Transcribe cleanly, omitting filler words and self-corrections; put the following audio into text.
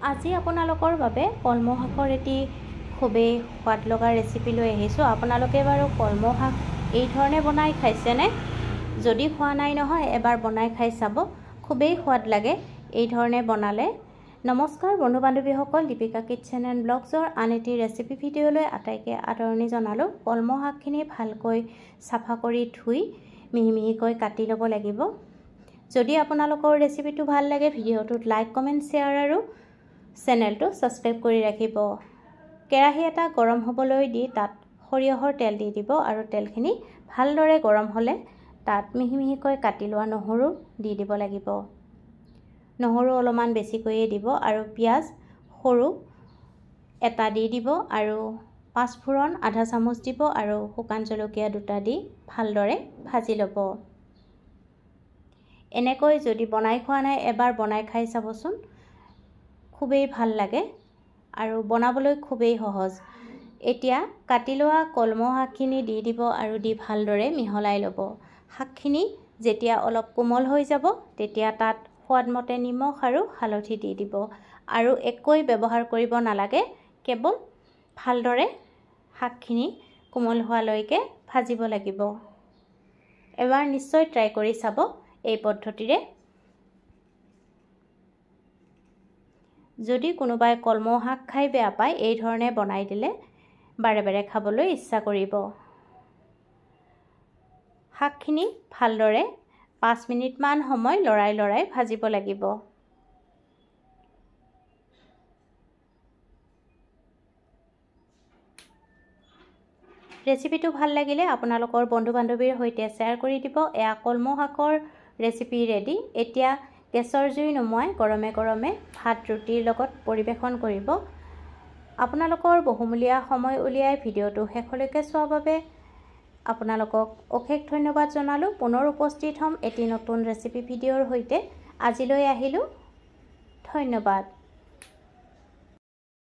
আজি আপোনালোকৰ বাবে কলমৌ শাকৰ এটি খুবেই সোৱাদ লগা ৰেচিপি লৈ আহিছোঁ। আপোনালোকে বাৰু কলমৌ শাক এই ধৰণে বনাই খাইছেনে? যদি খোৱা নাই নহয় এবাৰ বনাই খাই চাব, খুবেই সোৱাদ লাগে এই ধৰণে বনালে। নমস্কাৰ বন্ধু বান্ধৱীসকল, দীপিকা কিটচেন এণ্ড ব্লগছৰ আন এটি ৰেচিপি ভিডিঅ'লৈ আটাইকে আদৰণি জনালোঁ। কলমৌ শাকখিনি ভালকৈ চাফা কৰি ধুই মিহি মিহিকৈ কাটি ল'ব লাগিব। যদি আপোনালোকৰ ৰেচিপিটো ভাল লাগে ভিডিঅ'টোত লাইক কমেণ্ট শ্বেয়াৰ আৰু চেনেলটো ছাবস্ক্ৰাইব কৰি ৰাখিব। কেৰাহী এটা গৰম হ'বলৈ দি তাত সৰিয়হৰ তেল দি দিব আৰু তেলখিনি ভালদৰে গৰম হ'লে তাত মিহি মিহিকৈ কাটি লোৱা নহৰু দি দিব লাগিব। নহৰু অলপমান বেছিকৈয়ে দিব আৰু পিঁয়াজ সৰু এটা দি দিব আৰু পাঁচফোৰণ আধা চামুচ দিব আৰু শুকান জলকীয়া দুটা দি ভালদৰে ভাজি ল'ব। এনেকৈ যদি বনাই খোৱা নাই এবাৰ বনাই খাই চাবচোন, খুবেই ভাল লাগে আৰু বনাবলৈ খুবেই সহজ। এতিয়া কাটি লোৱা কলমৌ শাকখিনি দি দিব আৰু দি ভালদৰে মিহলাই ল'ব। শাকখিনি যেতিয়া অলপ কোমল হৈ যাব তেতিয়া তাত সোৱাদমতে নিমখ আৰু হালধি দি দিব আৰু একোৱেই ব্যৱহাৰ কৰিব নালাগে, কেৱল ভালদৰে শাকখিনি কোমল হোৱালৈকে ভাজিব লাগিব। এবাৰ নিশ্চয় ট্ৰাই কৰি চাব এই পদ্ধতিৰে। যদি কোনোবাই কলমৌ শাক খাই বেয়া পায় এই ধৰণে বনাই দিলে বাৰে বাৰে খাবলৈ ইচ্ছা কৰিব। শাকখিনি ভালদৰে 5 মিনিটমান সময় লৰাই লৰাই ভাজিব লাগিব। ৰেচিপিটো ভাল লাগিলে আপোনালোকৰ বন্ধু বান্ধৱীৰ সৈতে শ্বেয়াৰ কৰি দিব। এয়া কলমৌ শাকৰ ৰেচিপি ৰেডি। এতিয়া গেছৰ জুই নুমুৱাই গৰমে গৰমে ভাত ৰুটিৰ লগত পৰিৱেশন কৰিব। আপোনালোকৰ বহুমূলীয়া সময় উলিয়াই ভিডিঅ'টো শেষলৈকে চোৱাৰ বাবে আপোনালোকক অশেষ ধন্যবাদ জনালোঁ। পুনৰ উপস্থিত হ'ম এটি নতুন ৰেচিপি ভিডিঅ'ৰ সৈতে। আজিলৈ আহিলোঁ, ধন্যবাদ।